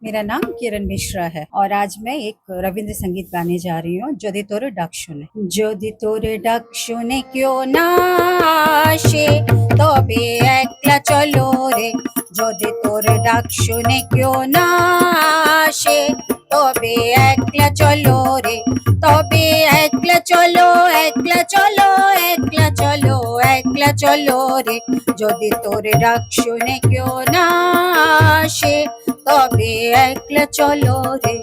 मेरा नाम किरण मिश्रा है और आज मैं एक रविंद्र संगीत गाने जा रही हूँ। যদি তোর ডাক শুনে, যদি তোর ডাক শুনে কেউ না আসে তবে একলা চলো রে। যদি তোর ডাক শুনে কেউ না আসে তবে একলা চলো রে। তবে একলা চলো, একলা চলো, একলা চলো, একলা চলো রে। যদি তোর ডাক শুনে কেউ না আসে তবে একলা চলো রে।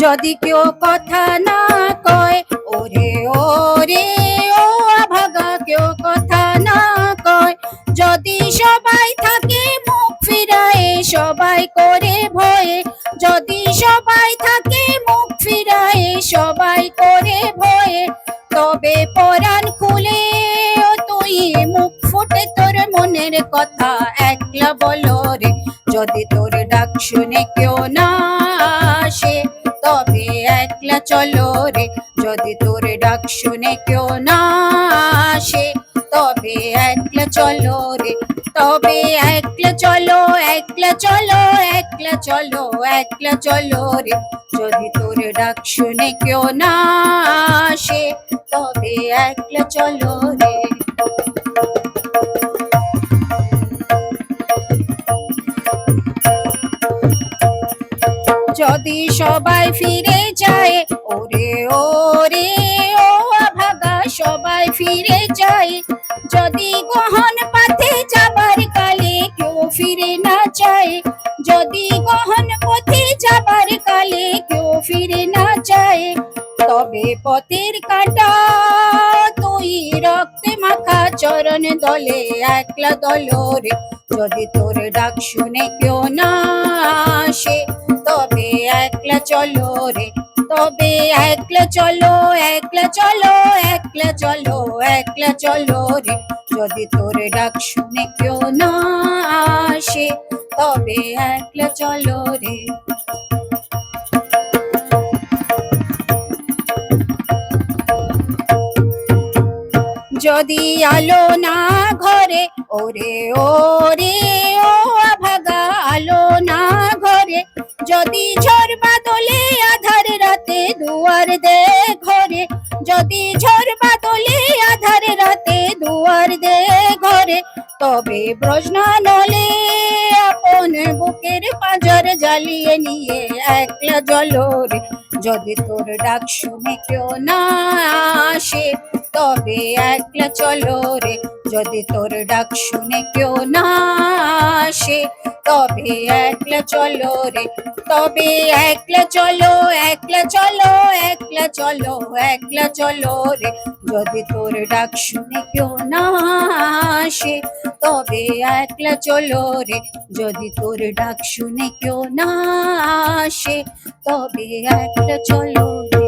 যদি কেউ কথা না কয় ওরে ওরে ও আভাগা, কেউ কথা না কয়। যদি সবাই থাকে মুখ ফিরায়ে, সবাই করে ভয়ে। যদি সবাই থাকে মুখ ফিরায়ে, সবাই করে ভয়ে। তবে পরাণ খুলে ও তুই মুখ ফুটে তোর মনের কথা একলা বলো রে। যদি তোর ডাক শুনে কেউ না আসে তবে একলা চলো রে। যদি তোর ডাক শুনে কেউ না আসে তবে একলা চলো রে। তবে একলা চলো, একলা চলো, একলা চলো, একলা চলো রে। যদি তোর ডাক শুনে কেউ না আসে তবে একলা চলো রে। যদি সবাই ফিরে যায় ওরে ওরে ও আভাগা, সবাই ফিরে যায়। যদি গহন পথে যাবার কালে কেউ ফিরে না চায়। যদি গহন পথে যাবার কালে কেউ ফিরে না চায় তবে পথের কাঁটা তুই রক্তে মাখা চরণ দলে একলা দলো রে। যদি তোর ডাক শুনে কেউ না আসে তবে একলা চলো রে। তবে একলা চলো, একলা চলো, একলা চলো, একলা চলো রে। যদি তোর ডাক শুনে কেউ না আসে তবে একলা চলো রে। যদি আলো না ঘরে ওরে ওরে ও আভাগা, আলো না ঘরে। যদি ঝড় বাদলে আধার রাতে দুয়ার দে ঘরে। যদি ঝড় বাদলে আধার রাতে দুয়ার দে ঘরে তবে প্রশ্ন নলে আপন বুকের পাঁজর জ্বালিয়ে নিয়ে একলা জ্বলো রে। যদি তোর ডাক শুনে কেউ না আসে তবে একলা চলো রে। যদি তোর ডাক শুনে কেউ না আসে তবে একলা চলো রে। তবে একলা চলো, একলা চলো, একলা চলো, একলা চলো রে। যদি তোর ডাক শুনে কেউ না আসে তবে একলা চলো রে। যদি তোর ডাক শুনে কেউ না আসে তবে একলা চলো রে।